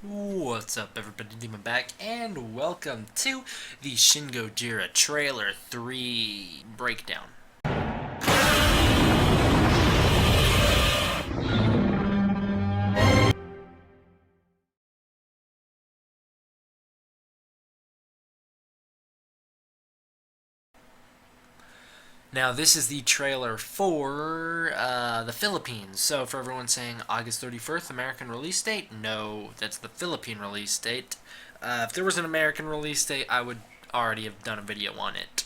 What's up, everybody? Demon back, and welcome to the Shin Gojira Trailer 3 breakdown. Now, this is the trailer for the Philippines. So, for everyone saying August 31st, American release date, no, that's the Philippine release date. If there was an American release date, I would already have done a video on it.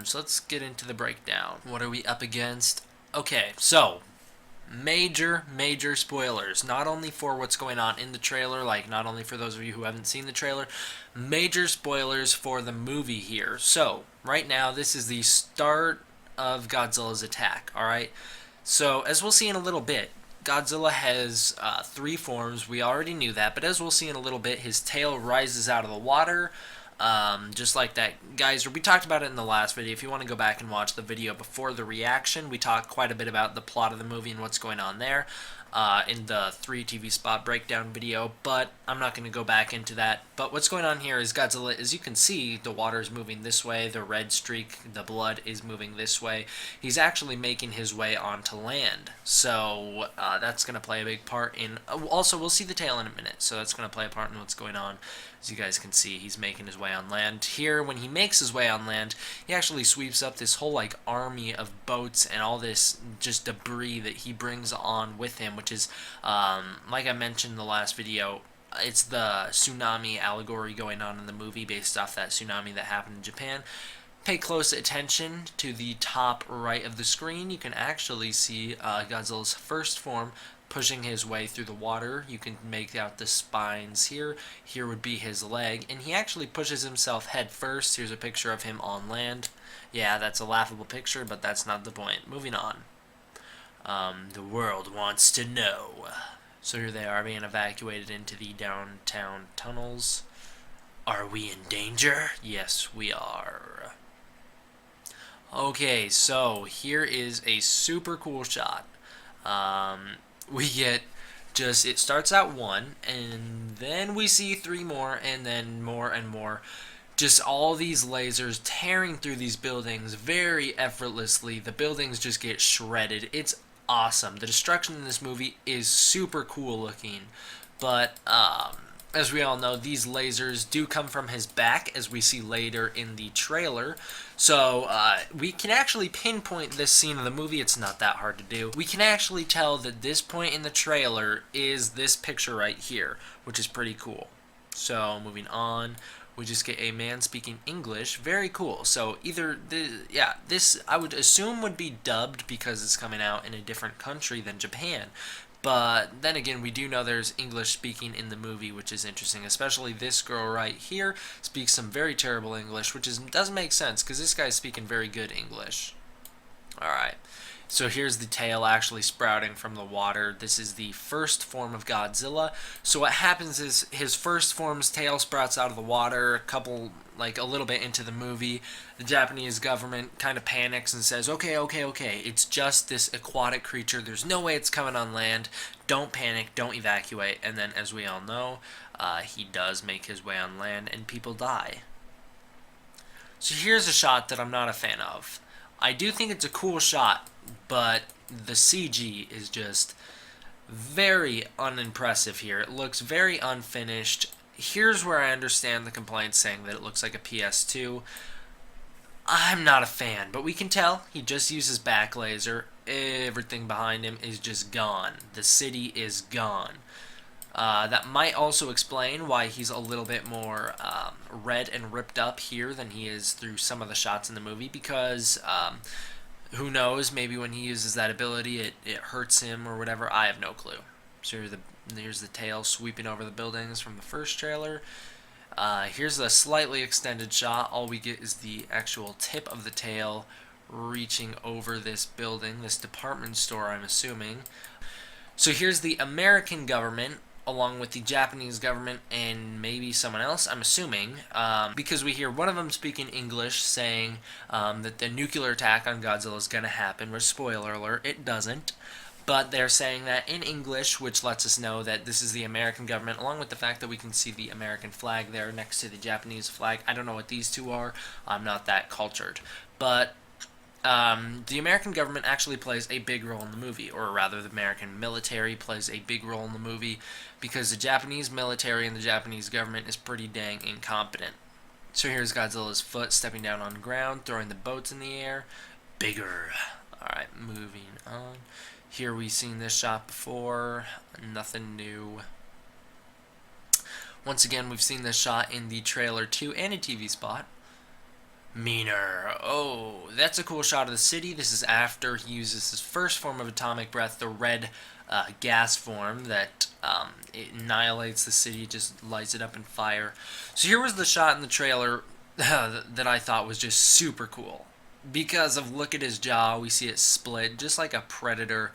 So, let's get into the breakdown. What are we up against? Okay, so major spoilers, not only for what's going on in the trailer, like not only for those of you who haven't seen the trailer, major spoilers for the movie here. So right now, this is the start of Godzilla's attack. All right, so as we'll see in a little bit, Godzilla has three forms. We already knew that, but as we'll see in a little bit, his tail rises out of the water, just like that geyser. We talked about it in the last video. If you want to go back and watch the video before the reaction, we talked quite a bit about the plot of the movie and what's going on there in the 3 TV spot breakdown video, but I'm not going to go back into that. But what's going on here is Godzilla, as you can see, the water is moving this way, the red streak, the blood is moving this way. He's actually making his way onto land, so that's going to play a big part in... Also, we'll see the tail in a minute, so that's going to play a part in what's going on. As you guys can see, he's making his way on land. Here, when he makes his way on land, he actually sweeps up this whole like army of boats and all this just debris that he brings on with him, which is, like I mentioned in the last video, it's the tsunami allegory going on in the movie based off that tsunami that happened in Japan. Pay close attention to the top right of the screen. You can actually see Godzilla's first form pushing his way through the water. You can make out the spines here. Here would be his leg, and he actually pushes himself head first. Here's a picture of him on land. Yeah, that's a laughable picture, but that's not the point. Moving on. The world wants to know. So here they are being evacuated into the downtown tunnels. Are we in danger? Yes, we are. Okay, so here is a super cool shot. We get just, it starts at one, and then we see three more, and then more and more. Just all these lasers tearing through these buildings very effortlessly. The buildings just get shredded. It's awesome. The destruction in this movie is super cool looking, but as we all know, these lasers do come from his back, as we see later in the trailer. So we can actually pinpoint this scene of the movie. It's not that hard to do. We can actually tell that this point in the trailer is this picture right here, which is pretty cool. So moving on, we just get a man speaking English. Very cool. So either this I would assume would be dubbed because it's coming out in a different country than Japan. But then again, we do know there's English speaking in the movie, which is interesting. Especially this girl right here speaks some very terrible English, which doesn't make sense because this guy's speaking very good English. Alright, so here's the tail actually sprouting from the water. This is the first form of Godzilla. So what happens is his first form's tail sprouts out of the water, a little bit into the movie. The Japanese government kind of panics and says, okay, it's just this aquatic creature. There's no way it's coming on land. Don't panic, don't evacuate. And then, as we all know, he does make his way on land and people die. So here's a shot that I'm not a fan of. I do think it's a cool shot, but the CG is just very unimpressive here. It looks very unfinished. Here's where I understand the complaints saying that it looks like a PS2. I'm not a fan, but we can tell he just uses back laser. Everything behind him is just gone. The city is gone. That might also explain why he's a little bit more red and ripped up here than he is through some of the shots in the movie, because who knows, maybe when he uses that ability it hurts him or whatever. I have no clue. So here's the tail sweeping over the buildings from the first trailer. Here's a slightly extended shot. All we get is the actual tip of the tail reaching over this building, this department store, I'm assuming. So here's the American government along with the Japanese government and maybe someone else, I'm assuming, because we hear one of them speaking English saying that the nuclear attack on Godzilla is going to happen, which, spoiler alert, it doesn't. but they're saying that in English, which lets us know that this is the American government, along with the fact that we can see the American flag there next to the Japanese flag. I don't know what these two are. I'm not that cultured. But the American government actually plays a big role in the movie, or rather, the American military plays a big role in the movie, because the Japanese military and the Japanese government is pretty dang incompetent. So here's Godzilla's foot stepping down on the ground, throwing the boats in the air. Bigger. Alright, moving on. Here we've seen this shot before. Nothing new. Once again, we've seen this shot in the trailer too, and a TV spot. Meaner. Oh, that's a cool shot of the city. This is after he uses his first form of atomic breath, the red gas form that it annihilates the city, just lights it up in fire. So here was the shot in the trailer that I thought was just super cool. Because of, look at his jaw, we see it split, just like a predator.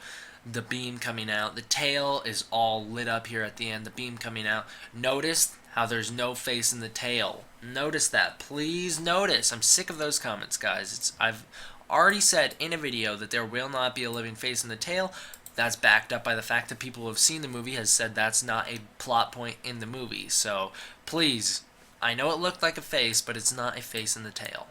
The beam coming out. The tail is all lit up here at the end, the beam coming out. Notice how there's no face in the tail. Notice that. Please notice. I'm sick of those comments, guys. I've already said in a video that there will not be a living face in the tail. That's backed up by the fact that people who have seen the movie has said that's not a plot point in the movie. So, please, I know it looked like a face, but it's not a face in the tail.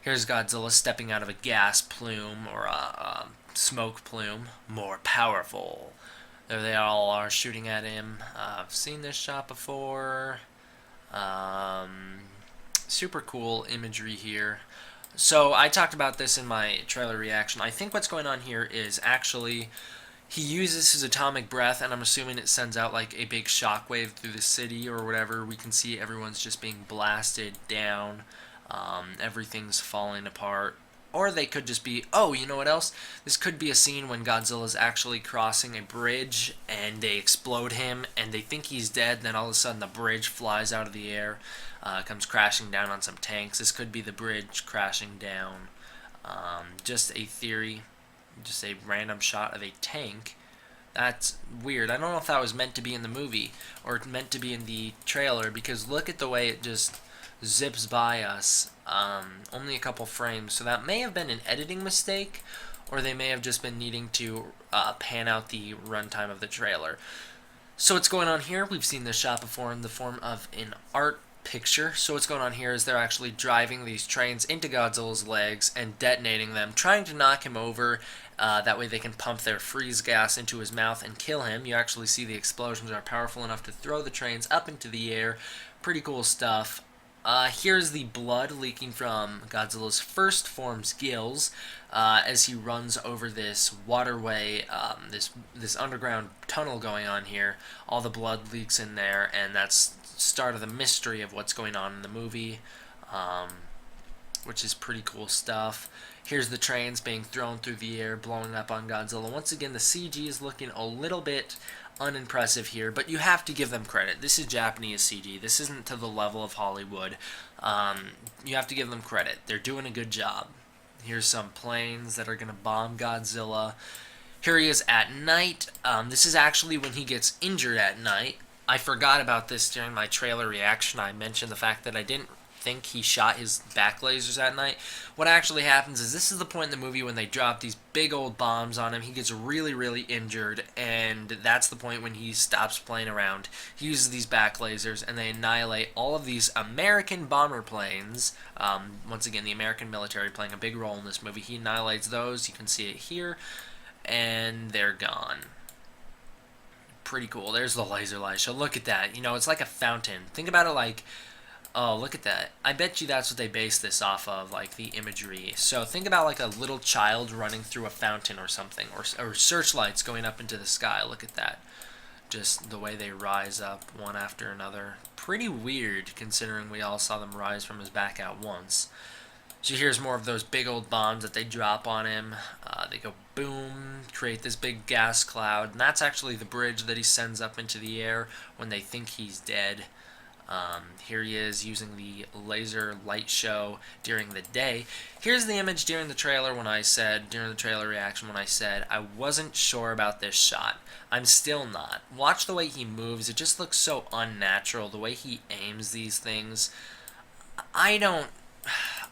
Here's Godzilla stepping out of a gas plume, or a smoke plume. More powerful. There they all are shooting at him. I've seen this shot before. Super cool imagery here. So I talked about this in my trailer reaction. I think what's going on here is actually he uses his atomic breath, and I'm assuming it sends out like a big shockwave through the city or whatever. We can see everyone's just being blasted down. Everything's falling apart. Or they could just be, oh, you know what else? This could be a scene when Godzilla's actually crossing a bridge and they explode him and they think he's dead, then all of a sudden the bridge flies out of the air, comes crashing down on some tanks. This could be the bridge crashing down. Just a theory, just a random shot of a tank. That's weird. I don't know if that was meant to be in the movie or meant to be in the trailer, because look at the way it just zips by us. Only a couple frames, so that may have been an editing mistake, or they may have just been needing to pan out the runtime of the trailer. So what's going on here, we've seen this shot before in the form of an art picture. So what's going on here is they're actually driving these trains into Godzilla's legs and detonating them, trying to knock him over. That way they can pump their freeze gas into his mouth and kill him. You actually see the explosions are powerful enough to throw the trains up into the air. Pretty cool stuff. Here's the blood leaking from Godzilla's first form's gills as he runs over this waterway, this underground tunnel going on here. All the blood leaks in there, and that's the start of the mystery of what's going on in the movie, which is pretty cool stuff. Here's the trains being thrown through the air, blowing up on Godzilla. Once again, the CG is looking a little bit unimpressive here, but you have to give them credit. This is Japanese CG. This isn't to the level of Hollywood. You have to give them credit. They're doing a good job. Here's some planes that are going to bomb Godzilla. Here he is at night. This is actually when he gets injured at night. I forgot about this during my trailer reaction. I mentioned the fact that I didn't think he shot his back lasers at night. What actually happens is this is the point in the movie when they drop these big old bombs on him. He gets really, really injured, and that's the point when he stops playing around. He uses these back lasers, and they annihilate all of these American bomber planes. Once again, the American military playing a big role in this movie. He annihilates those. You can see it here, and they're gone. Pretty cool. There's the laser light show. Look at that. You know, it's like a fountain. Think about it like, oh, look at that. I bet you that's what they based this off of, like the imagery. So think about like a little child running through a fountain or something, or searchlights going up into the sky. Look at that. Just the way they rise up one after another. Pretty weird considering we all saw them rise from his back at once. So here's more of those big old bombs that they drop on him. They go boom, create this big gas cloud, and that's actually the bridge that he sends up into the air when they think he's dead. Here he is using the laser light show during the day. Here's the image during the trailer during the trailer reaction when I said I wasn't sure about this shot. I'm still not. Watch the way he moves. It just looks so unnatural. The way he aims these things. I don't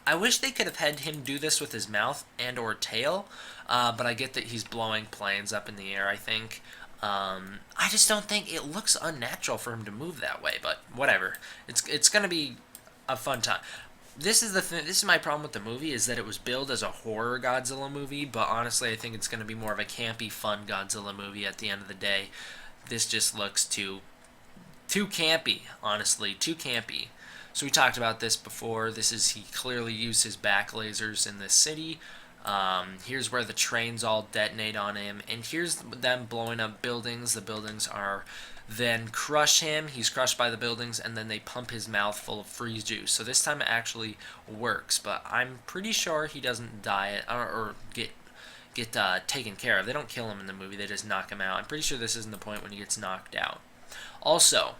I wish they could have had him do this with his mouth and or tail, but I get that he's blowing planes up in the air, I think. I just don't think it looks unnatural for him to move that way, but whatever. It's going to be a fun time. This is this is my problem with the movie, is that it was billed as a horror Godzilla movie, but honestly I think it's going to be more of a campy, fun Godzilla movie at the end of the day. This just looks too campy, honestly, too campy. So we talked about this before. He clearly used his back lasers in this city. Here's where the trains all detonate on him, and here's them blowing up buildings. The buildings are then crush him. He's crushed by the buildings, and then they pump his mouth full of freeze juice. So this time it actually works, but I'm pretty sure he doesn't die or get taken care of. They don't kill him in the movie. They just knock him out. I'm pretty sure this isn't the point when he gets knocked out. Also,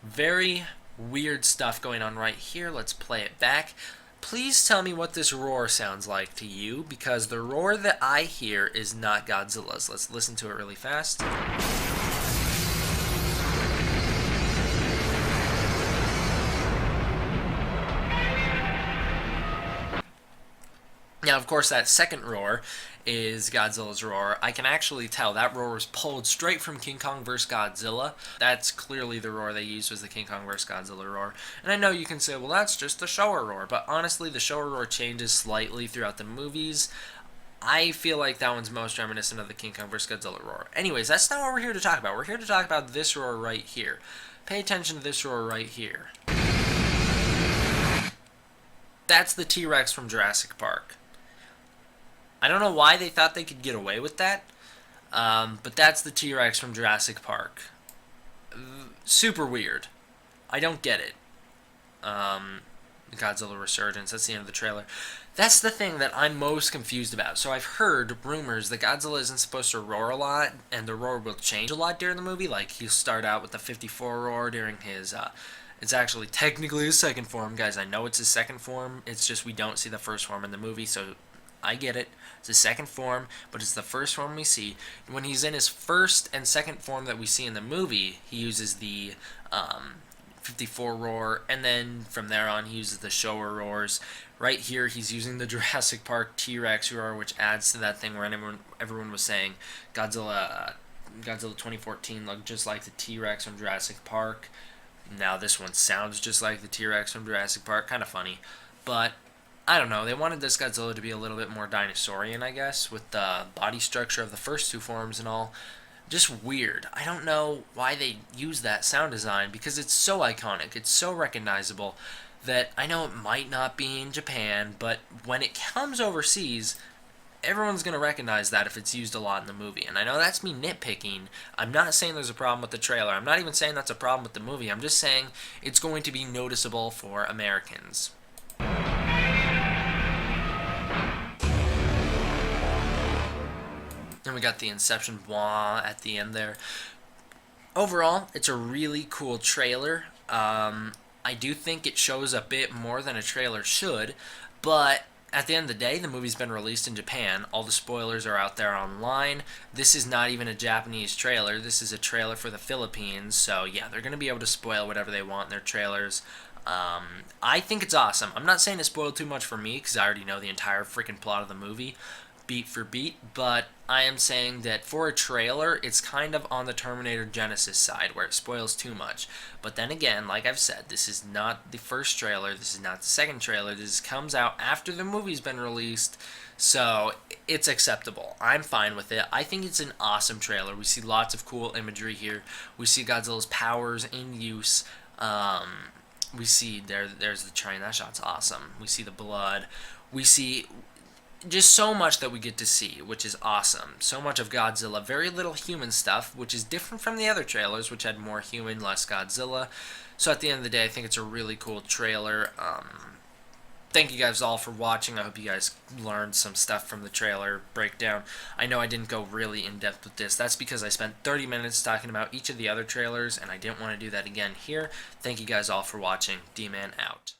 very weird stuff going on right here. Let's play it back. Please tell me what this roar sounds like to you, because the roar that I hear is not Godzilla's. Let's listen to it really fast. Now, of course, that second roar is Godzilla's roar. I can actually tell that roar was pulled straight from King Kong vs. Godzilla. That's clearly the roar they used, was the King Kong vs. Godzilla roar. And I know you can say, well, that's just the Showa roar. But honestly, the Showa roar changes slightly throughout the movies. I feel like that one's most reminiscent of the King Kong vs. Godzilla roar. Anyways, that's not what we're here to talk about. We're here to talk about this roar right here. Pay attention to this roar right here. That's the T-Rex from Jurassic Park. I don't know why they thought they could get away with that, but that's the T-Rex from Jurassic Park. Super weird. I don't get it. Godzilla Resurgence, that's the end of the trailer. That's the thing that I'm most confused about. So I've heard rumors that Godzilla isn't supposed to roar a lot, and the roar will change a lot during the movie. Like, he'll start out with the 54 roar during his... it's actually technically his second form, guys. I know it's his second form. It's just we don't see the first form in the movie, so... I get it. It's his second form, but it's the first form we see. When he's in his first and second form that we see in the movie, he uses the 54 roar, and then from there on he uses the Showa roars. Right here, he's using the Jurassic Park T-Rex roar, which adds to that thing where everyone was saying Godzilla 2014 looked just like the T-Rex from Jurassic Park. Now this one sounds just like the T-Rex from Jurassic Park. Kind of funny, but... I don't know, they wanted this Godzilla to be a little bit more dinosaurian, I guess, with the body structure of the first two forms and all. Just weird. I don't know why they use that sound design, because it's so iconic, it's so recognizable, that I know it might not be in Japan, but when it comes overseas, everyone's going to recognize that if it's used a lot in the movie. And I know that's me nitpicking. I'm not saying there's a problem with the trailer. I'm not even saying that's a problem with the movie. I'm just saying it's going to be noticeable for Americans. And we got the Inception wah at the end there. Overall, it's a really cool trailer. I do think it shows a bit more than a trailer should, but at the end of the day, the movie's been released in Japan. All the spoilers are out there online. This is not even a Japanese trailer. This is a trailer for the Philippines, so yeah, they're going to be able to spoil whatever they want in their trailers. I think it's awesome. I'm not saying it spoiled too much for me, because I already know the entire freaking plot of the movie, beat for beat, but I am saying that for a trailer, it's kind of on the Terminator Genesis side, where it spoils too much. But then again, like I've said, this is not the first trailer, this is not the second trailer, this comes out after the movie's been released, so it's acceptable. I'm fine with it. I think it's an awesome trailer. We see lots of cool imagery here. We see Godzilla's powers in use. We see, there's the train, that shot's awesome. We see the blood. We see... just so much that we get to see, which is awesome. So much of Godzilla, very little human stuff, which is different from the other trailers, which had more human, less Godzilla. So at the end of the day, I think it's a really cool trailer. Thank you guys all for watching. I hope you guys learned some stuff from the trailer breakdown. I know I didn't go really in-depth with this. That's because I spent 30 minutes talking about each of the other trailers, and I didn't want to do that again here. Thank you guys all for watching. D-Man out.